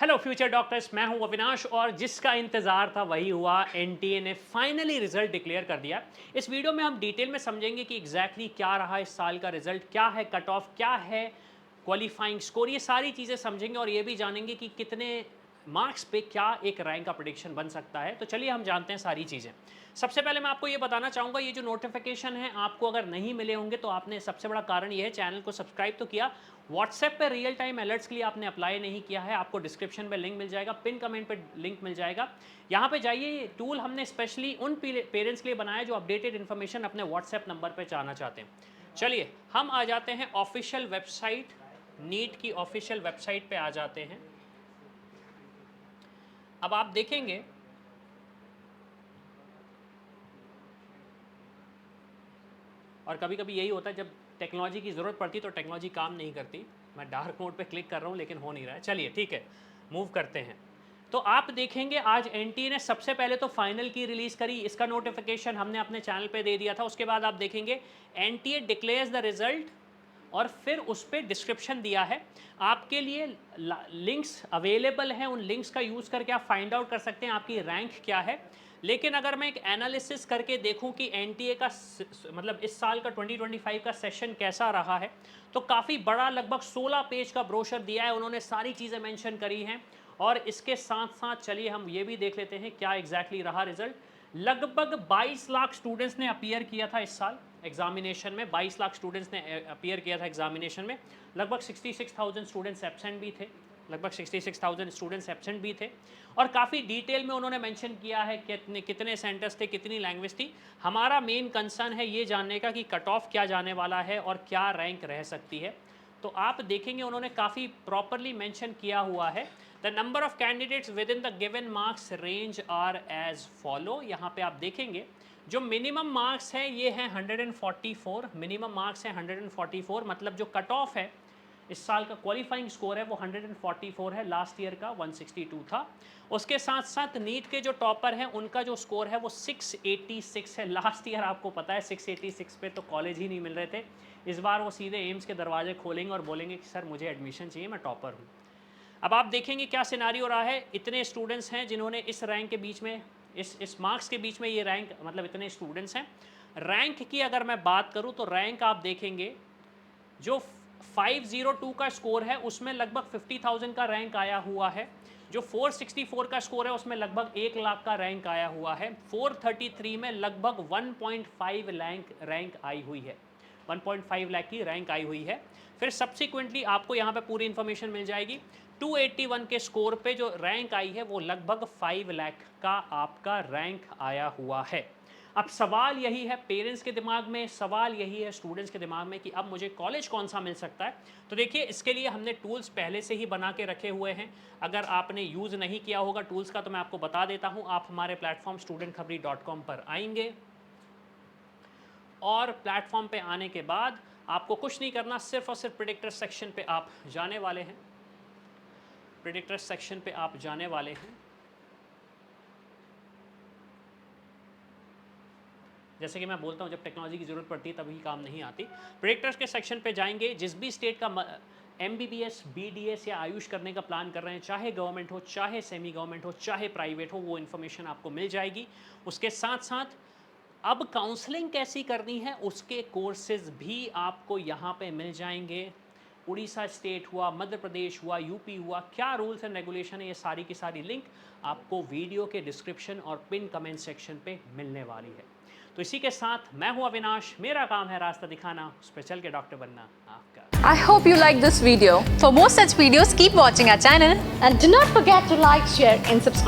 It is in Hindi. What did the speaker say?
हेलो फ्यूचर डॉक्टर्स, मैं हूं अविनाश और जिसका इंतजार था वही हुआ। एनटीए ने फाइनली रिजल्ट डिक्लेयर कर दिया। इस वीडियो में हम डिटेल में समझेंगे कि एग्जैक्टली क्या रहा इस साल का रिजल्ट, क्या है कट ऑफ, क्या है क्वालिफाइंग स्कोर, ये सारी चीज़ें समझेंगे और ये भी जानेंगे कि कितने मार्क्स पे क्या एक रैंक का प्रेडिक्शन बन सकता है। तो चलिए हम जानते हैं सारी चीज़ें। सबसे पहले मैं आपको ये बताना चाहूँगा, ये जो नोटिफिकेशन है आपको अगर नहीं मिले होंगे तो आपने सबसे बड़ा कारण ये है, चैनल को सब्सक्राइब तो किया, व्हाट्सएप पे रियल टाइम अलर्ट्स के लिए आपने अप्लाई नहीं किया है। आपको डिस्क्रिप्शन में लिंक मिल जाएगा, पिन कमेंट पे लिंक मिल जाएगा, यहाँ पे जाइए। ये टूल हमने स्पेशली उन पेरेंट्स के लिए बनाया जो अपडेटेड इन्फॉर्मेशन अपने व्हाट्सएप नंबर पे जाना चाहते हैं। चलिए हम आ जाते हैं ऑफिशियल वेबसाइट, नीट की ऑफिशियल वेबसाइट पे आ जाते हैं। अब आप देखेंगे और कभी कभी यही होता है जब टेक्नोलॉजी की ज़रूरत पड़ती तो टेक्नोलॉजी काम नहीं करती। मैं डार्क मोड पे क्लिक कर रहा हूँ लेकिन हो नहीं रहा है। चलिए ठीक है, मूव करते हैं। तो आप देखेंगे आज एनटीए ने सबसे पहले तो फाइनल की रिलीज़ करी, इसका नोटिफिकेशन हमने अपने चैनल पे दे दिया था। उसके बाद आप देखेंगे एनटीए डिक्लेयर्स द रिजल्ट और फिर उस पर डिस्क्रिप्शन दिया है। आपके लिए लिंक्स अवेलेबल हैं, उन लिंक्स का यूज़ करके आप फाइंड आउट कर सकते हैं आपकी रैंक क्या है। लेकिन अगर मैं एक एनालिसिस करके देखूं कि एनटीए का मतलब इस साल का 2025 का सेशन कैसा रहा है, तो काफ़ी बड़ा लगभग 16 पेज का ब्रोशर दिया है, उन्होंने सारी चीज़ें मेंशन करी हैं। और इसके साथ साथ चलिए हम ये भी देख लेते हैं क्या एग्जैक्टली रहा रिजल्ट। लगभग 22 लाख स्टूडेंट्स ने अपीयर किया था इस साल एग्जामिनेशन में, 22 लाख स्टूडेंट्स ने अपीयर किया था एग्जामिनेशन में। लगभग 66,000 स्टूडेंट्स एब्सेंट भी थे, लगभग 66,000 स्टूडेंट्स एब्सेंट भी थे। और काफ़ी डिटेल में उन्होंने मेंशन किया है कितने सेंटर्स थे, कितनी लैंग्वेज थी। हमारा मेन कंसर्न है ये जानने का कि कट ऑफ क्या जाने वाला है और क्या रैंक रह सकती है। तो आप देखेंगे उन्होंने काफ़ी प्रॉपरली मेंशन किया हुआ है। The number of candidates within the given marks range are as follow. यहाँ पे आप देखेंगे जो मिनिमम मार्क्स हैं ये हैं 144, मिनिमम मार्क्स हैं 144, मतलब जो कट ऑफ है इस साल का क्वालिफाइंग स्कोर है वो 144 है, लास्ट ईयर का 162 था। उसके साथ साथ नीट के जो टॉपर हैं उनका जो स्कोर है वो 686 है। लास्ट ईयर आपको पता है 686 पे तो कॉलेज ही नहीं मिल रहे थे। इस बार वो सीधे एम्स के दरवाजे खोलेंगे और बोलेंगे कि सर मुझे एडमिशन चाहिए, मैं टॉपर हूँ। अब आप देखेंगे क्या सिनारियो रहा है। इतने स्टूडेंट्स हैं जिन्होंने इस रैंक के बीच में, इस मार्क्स के बीच में ये रैंक, मतलब इतने स्टूडेंट्स हैं। रैंक की अगर मैं बात करूँ तो रैंक आप देखेंगे जो 502 का स्कोर है उसमें लगभग 50,000 का रैंक आया हुआ है। जो 464 का स्कोर है उसमें लगभग 1 लाख का रैंक आया हुआ है। 433 में लगभग 1.5 लाख रैंक आई हुई है, 1.5 लाख की रैंक आई हुई है। फिर सब्सिक्वेंटली आपको यहाँ पे पूरी इन्फॉर्मेशन मिल जाएगी। 281 के स्कोर पे जो रैंक आई है वो लगभग 5 लाख का आपका रैंक आया हुआ है। अब सवाल यही है पेरेंट्स के दिमाग में, सवाल यही है स्टूडेंट्स के दिमाग में कि अब मुझे कॉलेज कौन सा मिल सकता है। तो देखिए इसके लिए हमने टूल्स पहले से ही बना के रखे हुए हैं। अगर आपने यूज़ नहीं किया होगा टूल्स का तो मैं आपको बता देता हूँ। आप हमारे प्लेटफॉर्म studentkhabri.com पर आएंगे और प्लेटफॉर्म पे आने के बाद आपको कुछ नहीं करना, सिर्फ और सिर्फ प्रेडिक्टर सेक्शन पे आप जाने वाले हैं। प्रेडिक्टर सेक्शन पे आप जाने वाले हैं। जैसे कि मैं बोलता हूँ जब टेक्नोलॉजी की ज़रूरत पड़ती है तभी काम नहीं आती। प्रेडिक्टर्स के सेक्शन पे जाएंगे। जिस भी स्टेट का MBBS, BDS या आयुष करने का प्लान कर रहे हैं, चाहे गवर्नमेंट हो, चाहे सेमी गवर्नमेंट हो, चाहे प्राइवेट हो, वो इन्फॉर्मेशन आपको मिल जाएगी। उसके साथ साथ अब काउंसलिंग कैसी करनी है उसके कोर्सेज भी आपको यहाँ पे मिल जाएंगे। उड़ीसा स्टेट हुआ, मध्य प्रदेश हुआ, यूपी हुआ, क्या रूल्स एंड रेगुलेशन है, ये सारी की सारी लिंक आपको वीडियो के डिस्क्रिप्शन और पिन कमेंट सेक्शन पे मिलने वाली है। तो इसी के साथ मैं हूं अविनाश, मेरा काम है रास्ता दिखाना, उस पर चल के डॉक्टर बनना आपका। I hope you like this video. For more such videos, keep watching our channel and do not forget to like, share and subscribe.